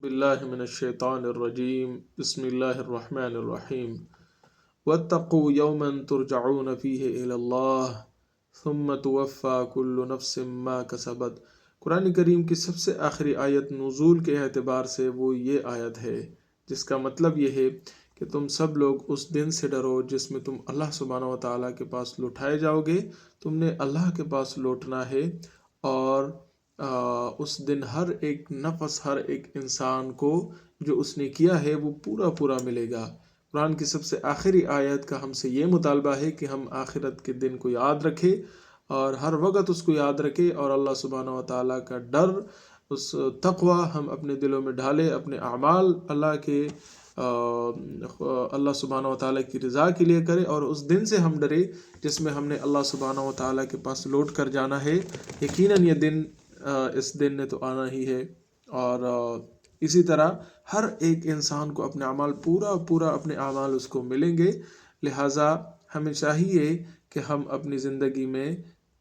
باللہ من الشیطان الرجیم بسم اللہ الرحمن الرحیم واتقوا یوما ترجعون فیہ الی اللہ ثم توفی کل نفس ما کسبت۔ قرآن کریم کی سب سے آخری آیت نزول کے اعتبار سے وہ یہ آیت ہے جس کا مطلب یہ ہے کہ تم سب لوگ اس دن سے ڈرو جس میں تم اللہ سبحانہ و تعالیٰ کے پاس لوٹائے جاؤ گے۔ تم نے اللہ کے پاس لوٹنا ہے اور اس دن ہر ایک نفس، ہر ایک انسان کو جو اس نے کیا ہے وہ پورا ملے گا۔ قرآن کی سب سے آخری آیت کا ہم سے یہ مطالبہ ہے کہ ہم آخرت کے دن کو یاد رکھیں اور ہر وقت اس کو یاد رکھیں اور اللہ سبحانہ و تعالیٰ کا ڈر، اس تقوی ہم اپنے دلوں میں ڈالیں، اپنے اعمال اللہ سبحانہ و تعالیٰ کی رضا کے لیے کرے اور اس دن سے ہم ڈرے جس میں ہم نے اللہ سبحانہ و تعالیٰ کے پاس لوٹ کر جانا ہے۔ یقیناً یہ دن اس دن نے تو آنا ہی ہے، اور اسی طرح ہر ایک انسان کو اپنے اعمال پورا اپنے اعمال اس کو ملیں گے۔ لہٰذا ہمیں چاہیے کہ ہم اپنی زندگی میں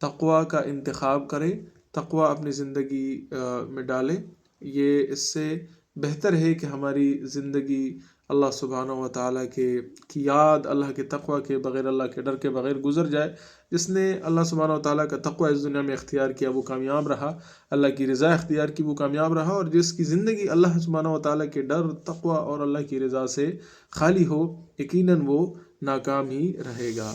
تقوی کا انتخاب کریں، تقوی اپنی زندگی میں ڈالیں۔ یہ اس سے بہتر ہے کہ ہماری زندگی اللہ سبحانہ و تعالیٰ کی یاد، اللہ کے تقوی کے بغیر، اللہ کے ڈر کے بغیر گزر جائے۔ جس نے اللہ سبحانہ و تعالیٰ کا تقوی اس دنیا میں اختیار کیا وہ کامیاب رہا، اللہ کی رضا اختیار کی وہ کامیاب رہا، اور جس کی زندگی اللہ سبحانہ و تعالیٰ کے ڈر، تقوی اور اللہ کی رضا سے خالی ہو، یقیناً وہ ناکام ہی رہے گا۔